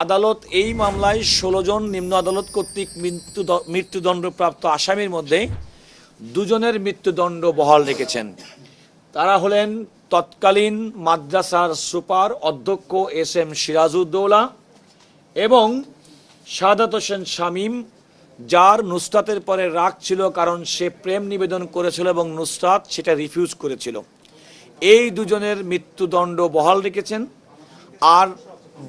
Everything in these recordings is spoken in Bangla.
আদালত এই মামলায় ১৬ জন নিম্ন আদালত কর্তৃক মৃত্যুদণ্ডপ্রাপ্ত আসামির মধ্যে দুজনের মৃত্যুদণ্ড বহাল রেখেছেন। তারা হলেন তৎকালীন মাদ্রাসার সুপার অধ্যক্ষ এস.এম. সিরাজউদ্দৌলা এবং সাদাত হোসেন শামীম, যার নুসরাতের পরে রাগ ছিল কারণ সে প্রেম নিবেদন করেছিল এবং নুসরাত সেটা রিফিউজ করেছিল। এই দুজনের মৃত্যুদণ্ড বহাল রেখেছেন। আর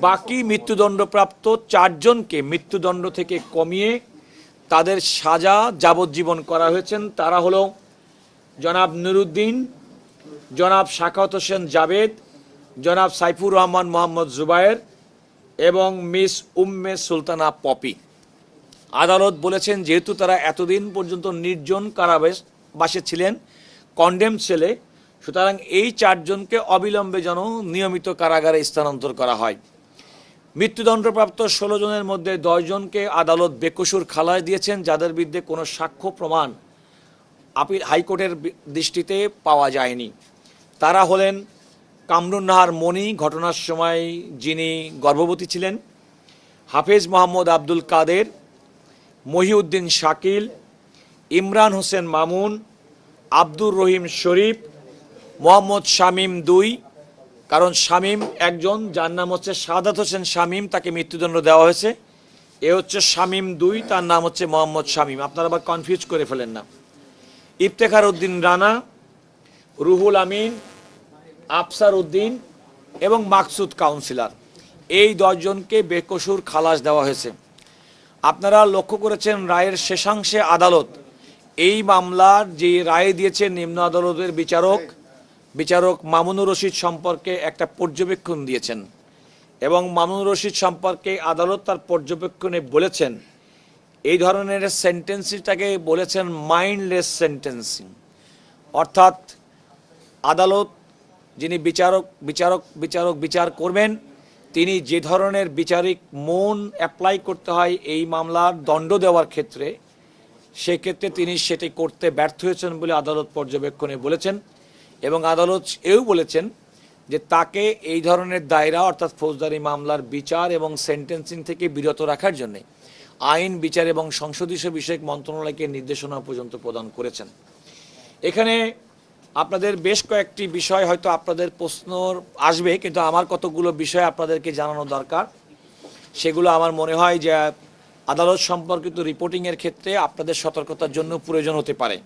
বাকি মৃত্যুদণ্ডপ্রাপ্ত ৪ জনকে মৃত্যুদণ্ড থেকে কমিয়ে তাদের সাজা যাবজ্জীবন করা হয়েছেন। তারা হলো জনাব নুরুদ্দিন, জনাব শাখাওয়াত হোসেন জাবেদ, জনাব সাইফুর রহমান মোহাম্মদ জুবায়ের এবং মিস উম্মে সুলতানা পপি। আদালত বলেছেন যেহেতু তারা এতদিন পর্যন্ত নির্জন কারাবাসে ছিলেন, কন্ডেম সেলে, সুতরাং এই ৪ জনকে অবিলম্বে যেন নিয়মিত কারাগারে স্থানান্তর করা হয়। মৃত্যুদণ্ডপ্রাপ্ত ১৬ জনের মধ্যে ১০ জনকে আদালত বেকসুর খালাস দিয়েছেন, যাদের বিরুদ্ধে কোনো সাক্ষ্য প্রমাণ হাইকোর্টের দৃষ্টিতে পাওয়া যায়নি। তারা হলেন কামরুন নাহার মনি, ঘটনার সময় যিনি গর্ভবতী ছিলেন, হাফেজ মোহাম্মদ আব্দুল কাদের, মহিউদ্দিন শাকিল, ইমরান হোসেন মামুন, আব্দুর রহিম শরীফ, মোহাম্মদ শামীম ২, কারণ শামীম একজন, যার নাম হচ্ছে সাদাত হোসেন শামীম, তাকে মৃত্যুদণ্ড দেওয়া হয়েছে। এ হচ্ছে শামীম ২, তার নাম হচ্ছে মোহাম্মদ শামীম, আপনারা আবার কনফিউজ করে ফেলেন না। ইফতেখার উদ্দিন রানা, রুহুল আমিন, আফসার উদ্দিন এবং মাকসুদ কাউন্সিলর, এই ১০ জনকে বেকসুর খালাস দেওয়া হয়েছে। আপনারা লক্ষ্য করেছেন রায়ের শেষাংশে আদালত এই মামলার যে রায় দিয়েছে নিম্ন আদালতের বিচারক মামুনুর রশিদ সম্পর্কে একটা পর্যবেক্ষণ দিয়েছেন এবং মামুনুর রশিদ সম্পর্কে আদালত তার পর্যবেক্ষণে বলেছেন এই ধরনের সেন্টেন্সিংটাকে বলেছেন মাইন্ডলেস সেন্টেন্সিং, অর্থাৎ আদালত যিনি বিচার করবেন তিনি যে ধরনের বিচারিক মন অ্যাপ্লাই করতে হয় এই মামলার দণ্ড দেওয়ার ক্ষেত্রে, সেক্ষেত্রে তিনি সেটি করতে ব্যর্থ হয়েছেন বলে আদালত পর্যবেক্ষণে বলেছেন। এবং আদালত এও বলেছেন যে তাকে এই ধরনের দায়রা অর্থাৎ ফৌজদারি মামলার বিচার এবং সেন্টেন্সিং থেকে বিরত রাখার জন্য আইন, বিচার এবং সংসদীয় বিষয়ক মন্ত্রণালয়কে নির্দেশনা পর্যন্ত প্রদান করেছেন। এখানে আপনাদের বেশ কয়েকটি বিষয় হয়তো আপনাদের প্রশ্ন আসবে, কিন্তু আমার কতগুলো বিষয় আপনাদেরকে জানানো দরকার। সেগুলো আমার মনে হয় যে আদালত সম্পর্কিত রিপোর্টিংয়ের ক্ষেত্রে আপনাদের সতর্কতার জন্য প্রয়োজন হতে পারে।